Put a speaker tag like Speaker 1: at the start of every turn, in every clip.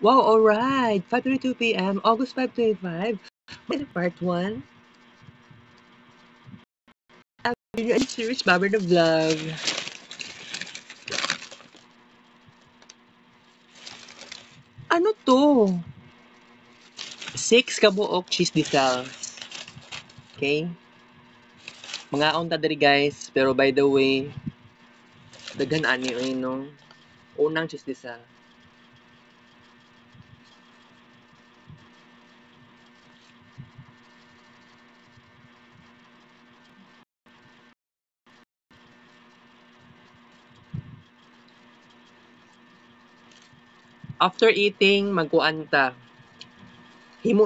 Speaker 1: Wow, alright. 5:22 p.m. August 5/25. Part 1. Video and series Bobber the Vlog. Ano to? 6 kabuok cheese disals. Okay? Mga ta diri guys. Pero by the way, daghan ani no. Unang cheese disal. After eating, magkuan ta. Himo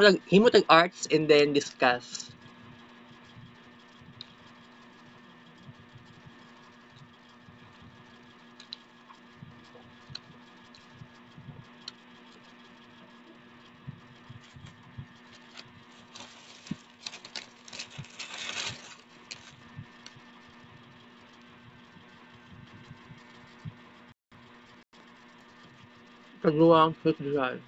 Speaker 1: tag arts and then discuss. Kagawang cheese disal.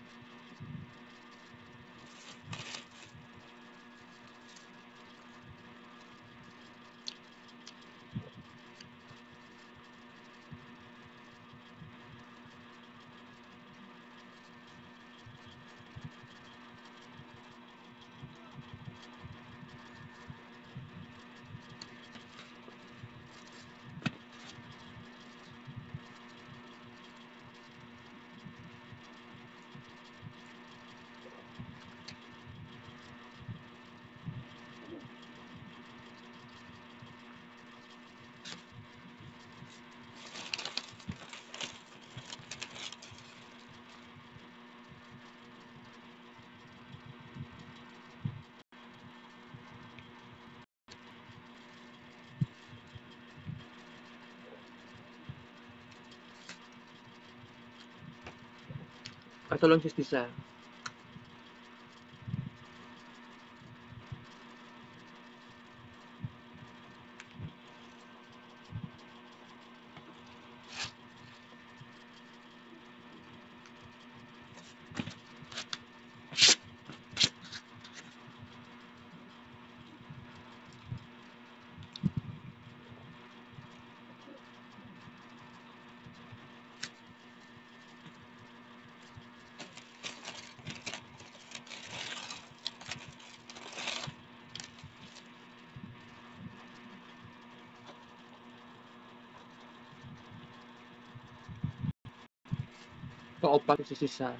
Speaker 1: Katulong cheese disal. Kaupat cheese disal.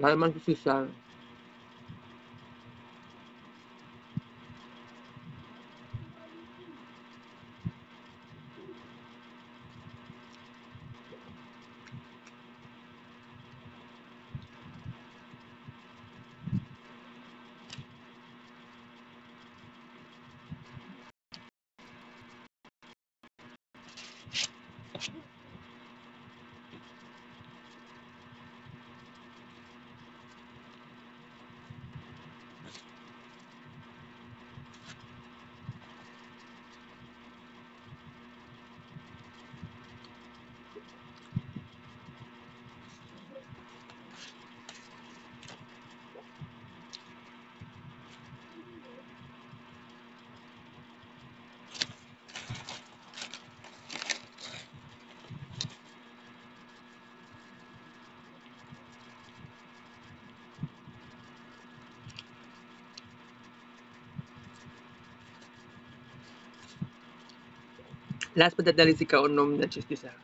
Speaker 1: Malaman cheese disal. Last but not the least, ikaw unom na chistis ah.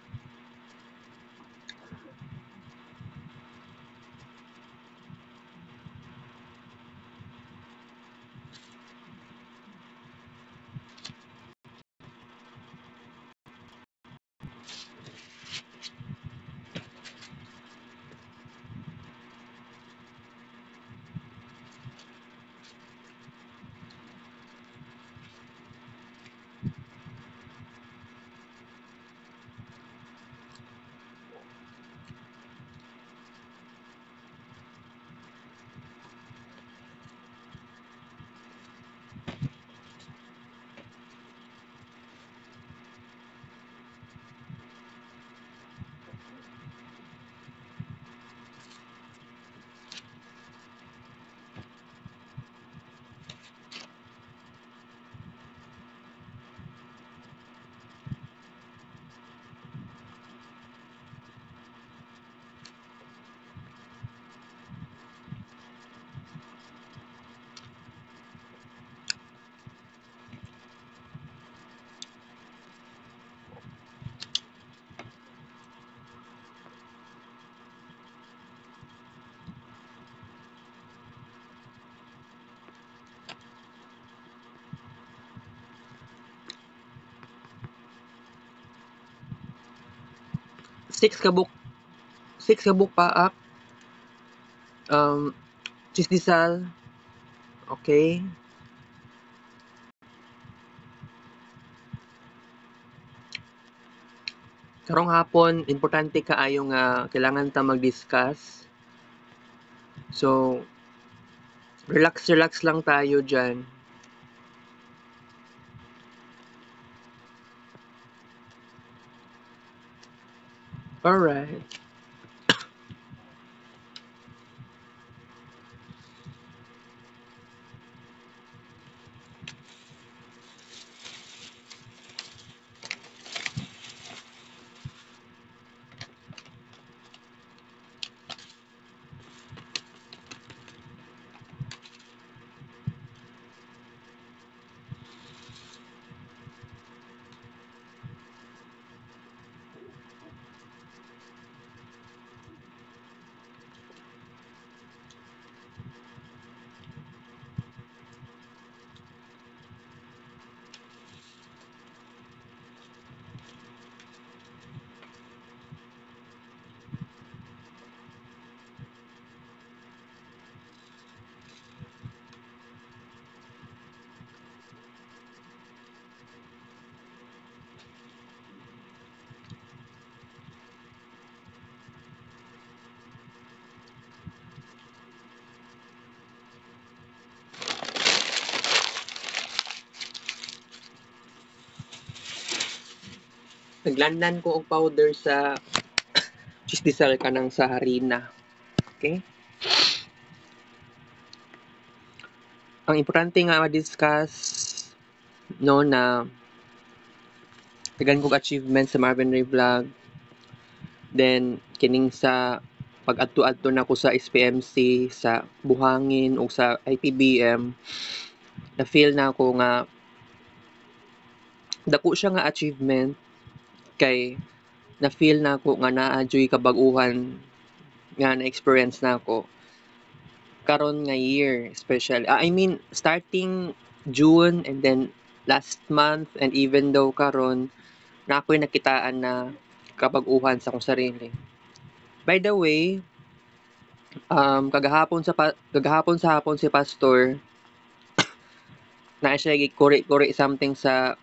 Speaker 1: Six kabuk paak. Chisdisal. Okay. Karong hapon, importante kaayo nga kailangan ta mag-discuss. So, relax lang tayo dyan. Alright. Naglandan ko og powder sa chisdisal kanang sa harina. Okay? Ang importante nga ma-discuss no na tagan kog achievement sa Marvin Ray Vlog. Then kining sa pag-adto-adto na ko sa SPMC, sa Buhangin o sa IPBM, na feel na ako nga dako siya nga achievement kay na feel na ako nga naa-joy kabag-uhan nga na-experience na ako karon nga year especially. I mean starting June and then last month and even though karon na ako'y nakitaan na kabag-uhan sa akong sarili. By the way, kagahapon sa hapon si Pastor na siya gikuri-kuri something sa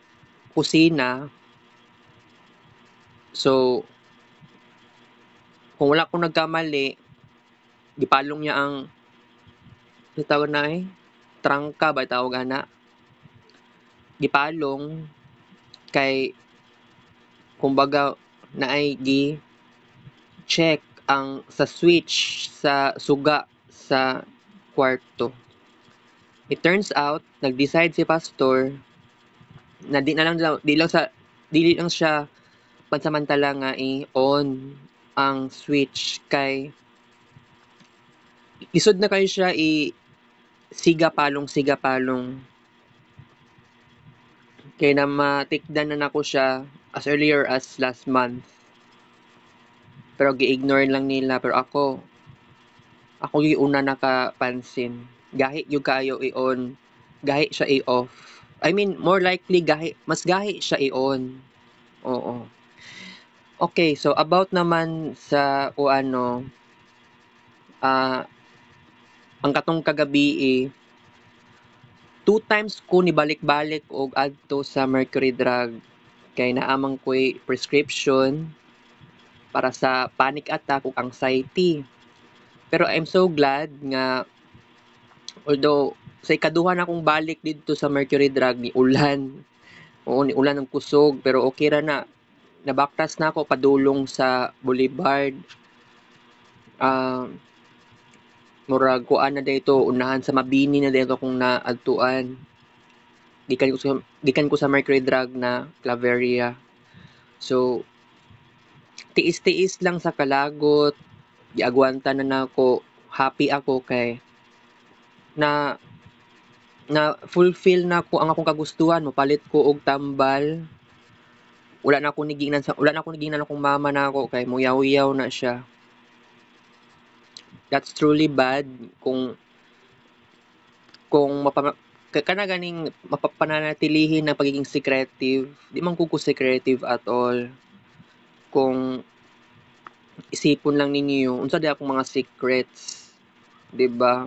Speaker 1: kusina. So, kung wala akong nagkamali, gipalong niya ang tawag na trangka ba tawag ana? Gipalong kay kumbaga naay gi check ang sa switch sa suga sa kwarto. It turns out nag-decide si Pastor na dili lang siya pansamantala nga i-on ang switch kay isod na kayo siya siga palong Kay na matikdan na nako siya as earlier as last month. Pero gi-ignore lang nila pero ako yung una nakapansin. Gahi yung kayo i-on. Gahi siya i-off. I mean, more likely mas gahi siya i-on. Oo. Okay, so about naman sa o ano, ah, ang katong kagabi 2 times ko nibalik-balik og adto sa Mercury Drug kay naamang ko'y prescription para sa panic attack ug anxiety. Pero I'm so glad nga although sa ikaduha na akong balik dito sa Mercury Drug ni ulan. Oo, ni ulan ng kusog pero okay ra na. Nabaktas na ako padulong sa Boulevard. Murag kuan na dayto unahan sa Mabini na dayto kung naadtuan. Gikan ko sa Mercury Drug na Claveria. So tiis-tiis lang sa kalagot, giagwanta na nako, happy ako kay na na fulfill na ko ang akong kagustuhan, mopalit ko og tambal. Wala na ako nigingnan akong mama nako kay muyaw-yaw na siya. That's truly bad kung kana ganing mapapananatilihin na pagiging secretive, di man ko secretive at all. Kung isipon lang ninyo unsa di akong mga secrets, 'di ba?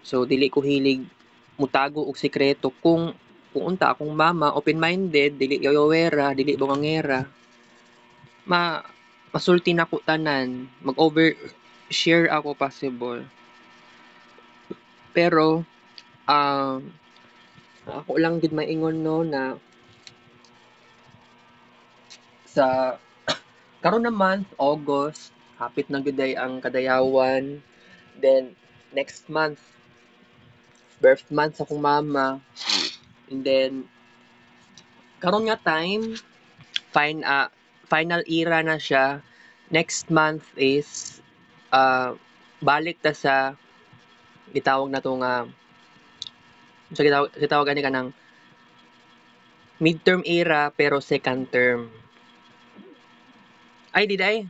Speaker 1: So dili ko hilig mutago og sekreto kung unta akong mama open-minded, dili yayawera, dili bungangera. Masulti na ko tanan, mag-over share ako possible. Pero ako lang gid maingon no na sa karon na month August, hapit na gud ang kadayawan. Then next month birth month sa akong mama. And then karon nga time final era na siya. Next month is balik ta sa gitawag na to nga sa gitawag ani kanang midterm era pero second term. Ay di ay.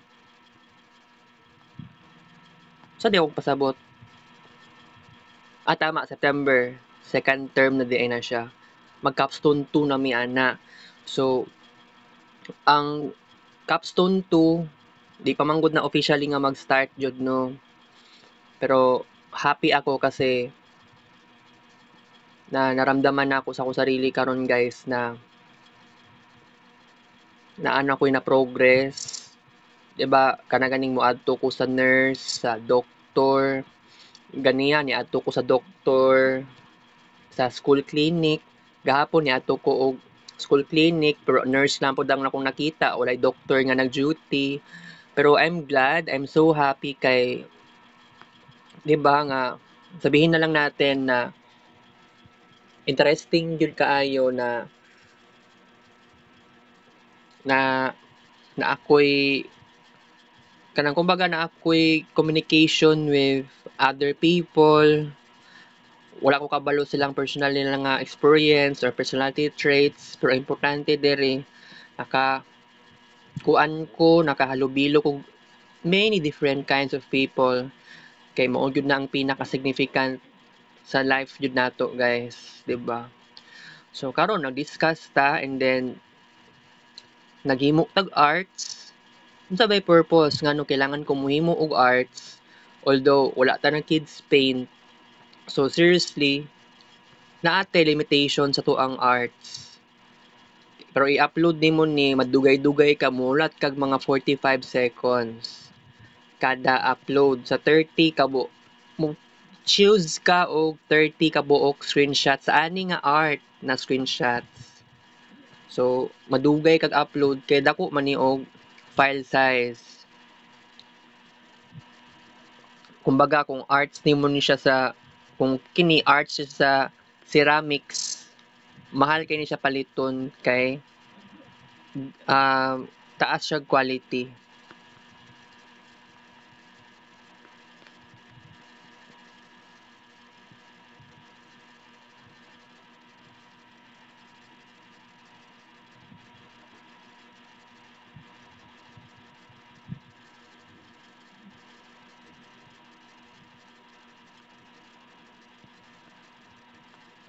Speaker 1: Sa di ako pasabot. Tama, September. Second term na di ay na siya. Mag-capstone 2 na mi ana. So, ang capstone 2, di pa manggod na officially nga mag-start jud no. Pero happy ako kasi na naramdaman na ako sa akong sarili karon guys na ano ko na progress. 'Di ba? Kana ganing moadto ko sa nurse, sa doktor, ganiya ni adto ko sa doktor, sa school clinic. Gahapon ni adto ko og school clinic pero nurse lang pud ang akong nakita, walay doktor nga nag-duty. Pero I'm glad, I'm so happy kay 'di ba nga sabihin na lang natin na interesting jud kaayo na na ako'y kanang kumbaga na ako'y communication with other people. Wala ko kabalo silang personal nila nga experience or personality traits pero importante diri naka nakahalubilo ko many different kinds of people kay mao gyud na ang pinaka-significant sa life jud nato guys, 'di ba? So karon nag-discuss ta and then naghimo tag arts. Unsa bay purpose ngano kailangan ko mohimo og arts although wala ta ng kids paint. So seriously, naate limitation sa tuang arts. Pero i-upload nimo ni madugay-dugay ka mulat kag mga 45 seconds kada upload sa 30 ka mo choose ka og 30 ka buok screenshot sa ani nga art na screenshots. So madugay kag upload kay dako man ni og file size. Kumbaga kung arts nimo ni siya sa kung kini arts siya sa ceramics, mahal kay ni siya paliton kay taas siya quality.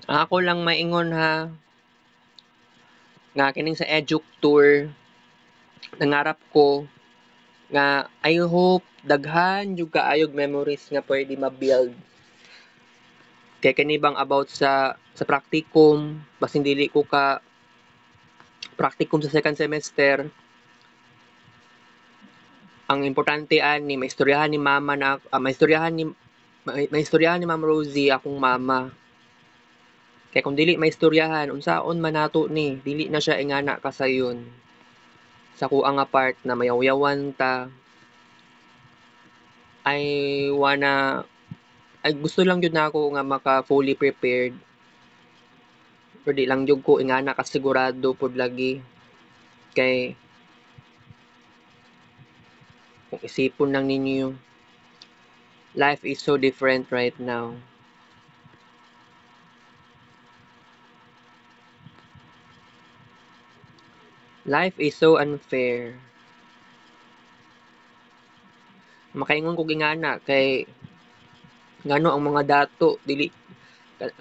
Speaker 1: Ako lang maingon ha, nga kining sa EdUctour, nangarap ko nga I hope daghan jud kaayog memories nga pwede ma-build. Kay kini bang about sa practicum, basin dili ko ka practicum sa second semester, ang importante ani maistoryahan ni mama na maistoryahan ni Ma'am Rosie akong mama. Kay kung dili maistoryahan unsaon man nato ni, dili na siya ingana kasayon. Sa kuang nga part na mayaw-yawan ta, I wanna ay gusto lang jud nako nga maka fully prepared. Pero di lang jud ko ingana kasigurado pud lagi. Kay kung isipon lang ninyo, life is so different right now. Life is so unfair. Makaingon ko ingana kay ngano ang mga dato dili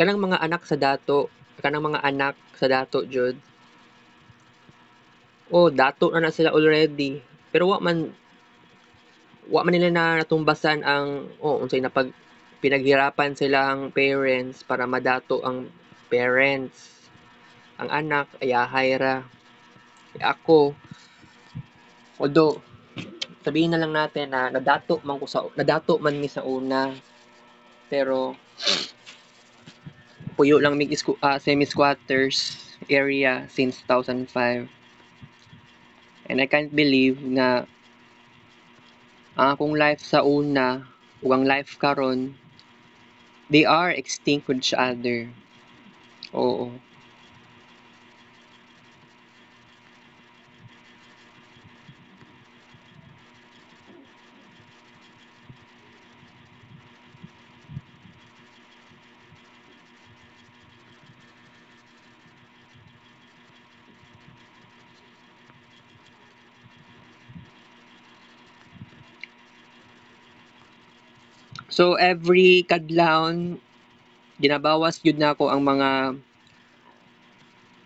Speaker 1: kanang mga anak sa dato, kanang mga anak sa dato jud. Oh, dato na sila already. Pero wa man nila na natumbasan ang unsay na pag pinaghirapan silang parents para madato ang parents. Ang anak ayahay ra. Ako, although sabihin na lang natin na nadato man mi sa una, pero puyo lang mig semi-squatters area since 2005. And I can't believe na ang akong life sa una ug ang life karon, they are extinct with each other. Oo. So every kadlawon ginabawas gyud nako ang mga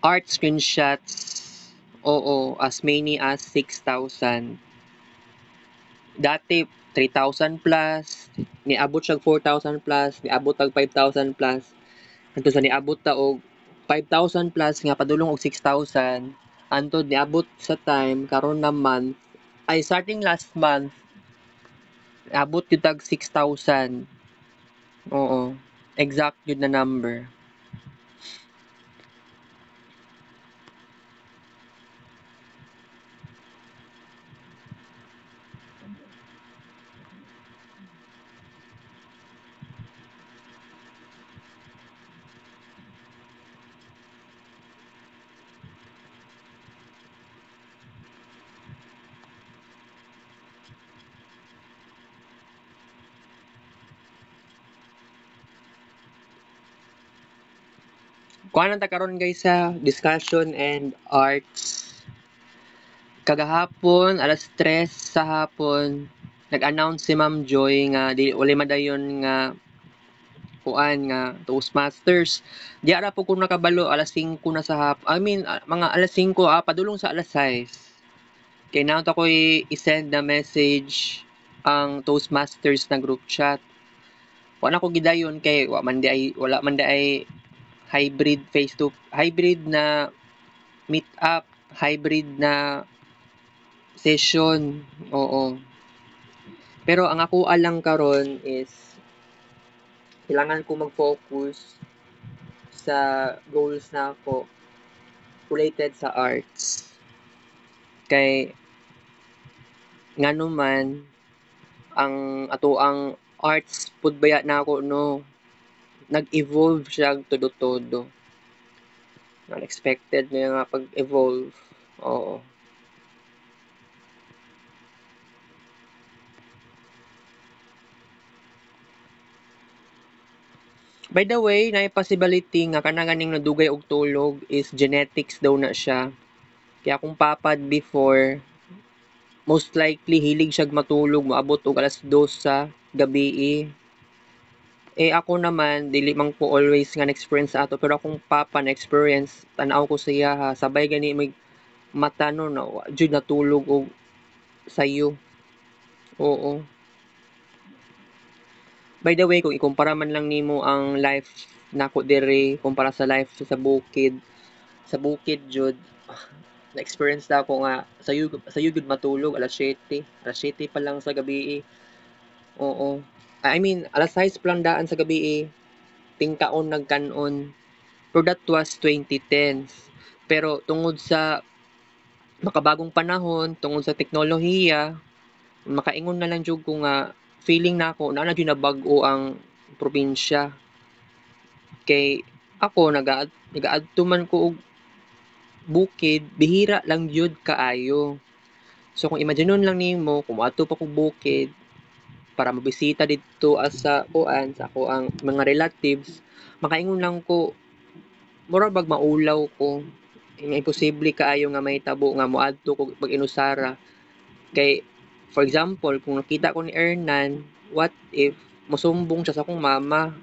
Speaker 1: art screenshots. Oo, as many as 6,000. Dati 3,000 plus, niabot siya 4,000 plus, niabot tag 5,000 plus. Anto sa niabot ta og 5,000 plus nga padulong og 6,000. Antod niabot sa time karon na month ay starting last month abot gyud tag 6,000. Oo. Exact yun na number. Kuha ta karon guys sa discussion and arts. Kagahapon, alas 3 sa hapon, nag-announce si Ma'am Joy nga di uli madayon nga kuan nga Toastmasters. Di ara po kung nakabalo alas 5 na sa I mean mga alas 5 padulong sa alas 6. Kay now ta ko'y i-send na message ang Toastmasters na group chat. Wala ko gidayon kay wala man di ay hybrid na meet up, hybrid na session. Oo. Pero ang ako alang karon is kailangan ko mag-focus sa goals na ako related sa arts. Kay ngano man ang ato ang arts pud baya na ako no nag-evolve siya todo-todo. Unexpected na nga pag-evolve. Oo. By the way, na possibility nga kana ganing nadugay og tulog is genetics daw na siya. Kaya kung papad before, most likely hilig siya matulog moabot og alas 2 sa gabi. Ako naman dili man ko always nga na-experience sa ato pero akong papa na-experience tan-aw ko siya ha sabay gani may mata no na wa jud natulog og sayo. Oo. By the way, kung ikumpara man lang nimo ang life nako diri kumpara sa life sa bukid jud na-experience na ako nga sayo gud matulog alas 7 pa lang sa gabi. Oo. I mean, alas 6 pa lang daan sa gabi tingkaon nagkanon. Pero that was 2010s. Pero tungod sa makabagong panahon, tungod sa teknolohiya, makaingon na lang jud ko nga feeling nako na gyud na bag-o ang probinsya. Kay ako nagaadto man ko og bukid, bihira lang jud kaayo. So kung imaginon lang nimo kung moadto pa kog bukid para mabisita didto sa kuan sa ako ang mga relatives, makaingon lang ko mura bag maulaw ko. Nga imposible kaayo nga mahitabo nga moadto ko pag-inusara. Kay for example, kung nakita ko ni Ernan, what if mosumbong siya sa akong mama?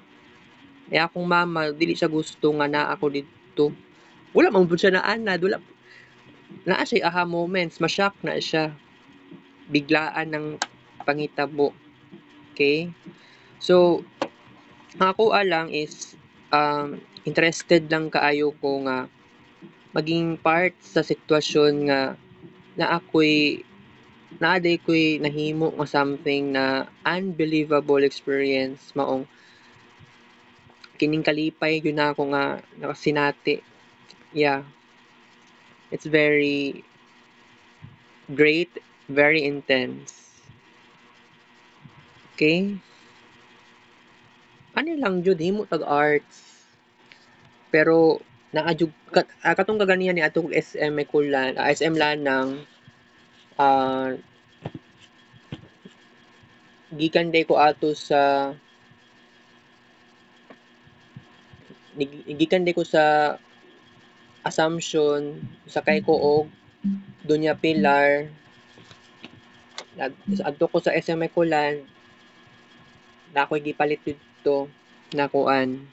Speaker 1: Akong mama dili siya gusto nga naa ako didto. Wala man pud siya naanad, wala naa siya aha moments, ma-shock na siya. Biglaan ng pangitabo. Okay? So, ang ako lang is interested lang kaayo ko nga maging part sa sitwasyon nga na naaday ko'y nahimo nga something na unbelievable experience maong kining kalipay yun na ako nga nakasinati. Yeah. It's very great, very intense. Okay? Ano lang jud himo tag arts. Pero naadjug katong kaganihan ni atong SM Kulan, SM Lanang gikan day ko ato sa gikan day ko sa Assumption sakay ko og Doña Pilar adto ko sa SM Kulan na ako'y gipalit dito na kuan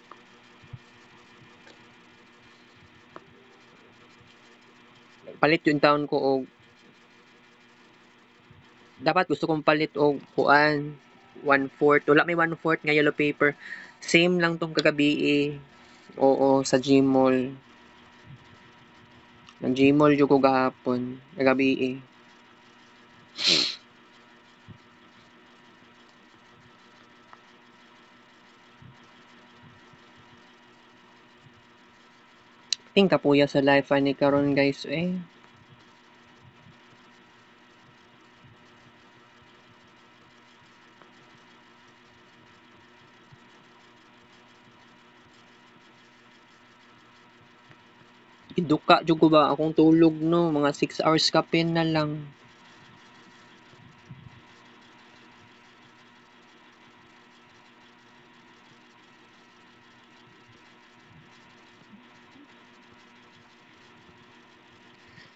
Speaker 1: palit yung taon ko og dapat gusto kong palit og kuan 1/4 wala may 1/4 nga yellow paper same lang tong kagabi oo sa Gmall nag Gmall jud ko gahapon kagabi ting kapuya sa life ani karon guys Iduka jud ko ba akong tulog no mga 6 hours kapin na lang.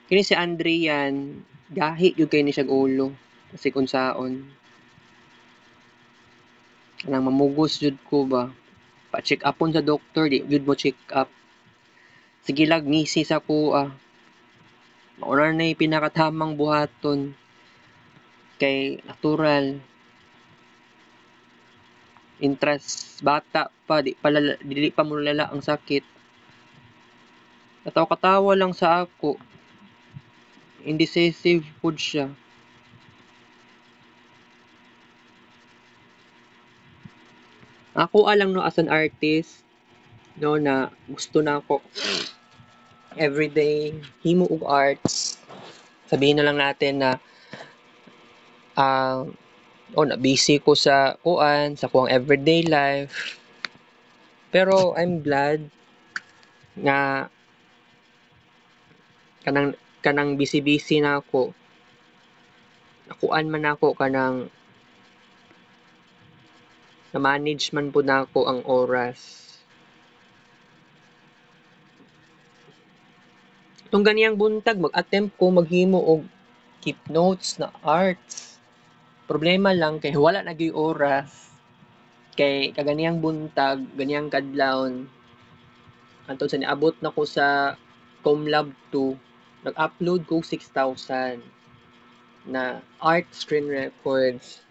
Speaker 1: Kini si Andrian gahi jud kay ni siya ulo kasi unsaon. Kanang mamugos jud ko ba. Pa-check upon sa doktor di jud mo check up. Sige lag ngisi sa kuha. Mauna na pinakatamang buhaton kay natural interest bata pa dili pa mo lala ang sakit. Katawa-katawa lang sa ako. Indecisive pud siya. Ako alang no as an artist no na gusto na ako everyday himo og arts. Sabihin na lang natin na na busy ko sa kuan sa kuang everyday life. Pero I'm glad nga kanang busy na ako. Nakuan man ako kanang na manage man pud nako ang oras. Itong ganiyang buntag mag-attempt ko maghimo og keep notes na arts. Problema lang kay wala na gyud oras. Kay kaganiyang buntag, ganiyang kadlawon, hantod sa niabot na ko sa Comlab 2, nag-upload ko 6,000 na art screen records.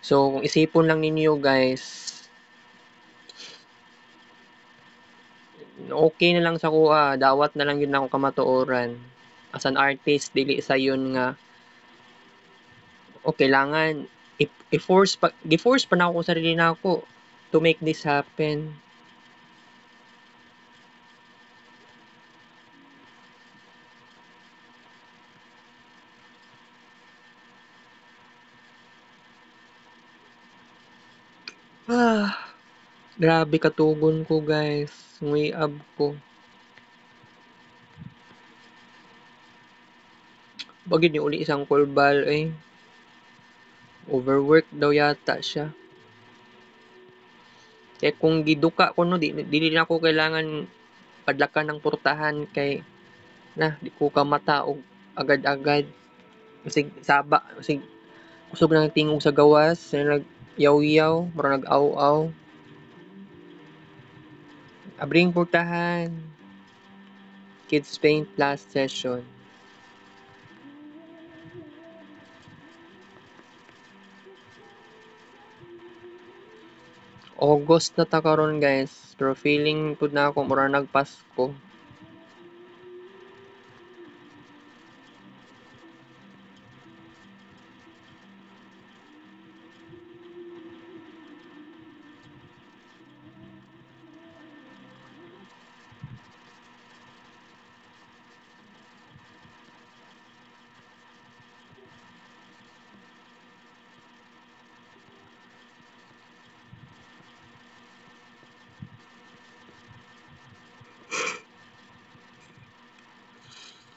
Speaker 1: So, kung isipon lang ninyo guys, okay na lang sa kuha, dawat na lang yun ako kamatuoran. As an artist, dili sa yun nga, o kailangan, gi-force pa na ako sa sarili na ako to make this happen. Grabe katugon ko guys. Nguyab ko. Bagid ni uli isang kulbal eh. Overwork daw yata siya. Kaya kung giduka ko no, di na ako kailangan padlakan ng portahan kay na di ko kamata og agad-agad. Sig saba, sig kusog na tingog sa gawas, nag yaw-yaw, mura nag-aw-aw. Abring portahan. Kids Paint last session. August na ta karon guys. Pero feeling pud na ako mura nagpasko.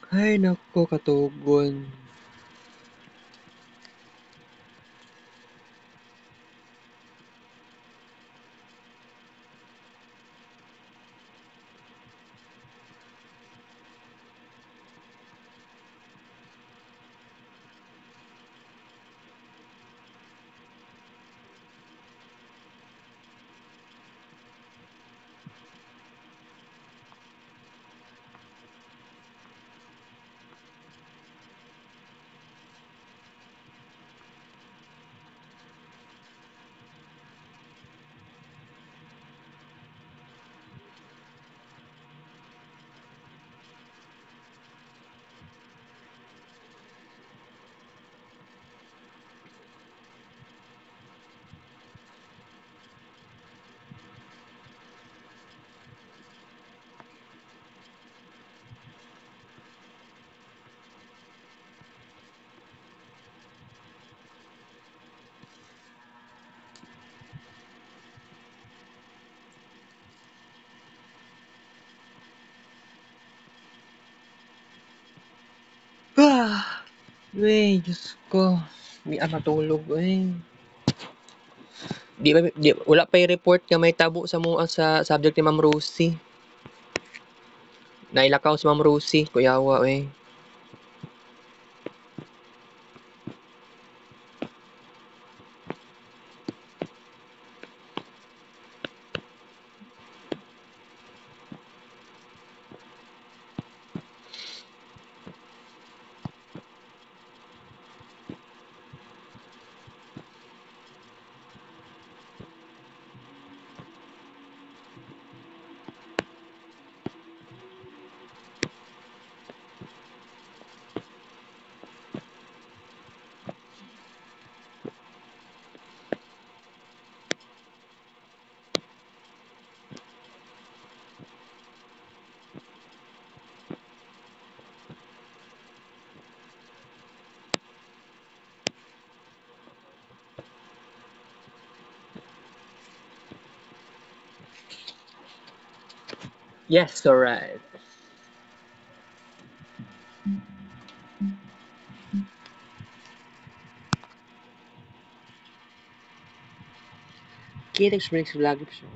Speaker 1: Ay nako katugon. Wey, Diyos ko. Di matulog eh. Wala pa i-report nga may tabo sa mua sa subject ni Ma'am Rosie. Nailakaw si Ma'am Rosie, kuyawa eh. Yes, alright. Kid experience vlog show.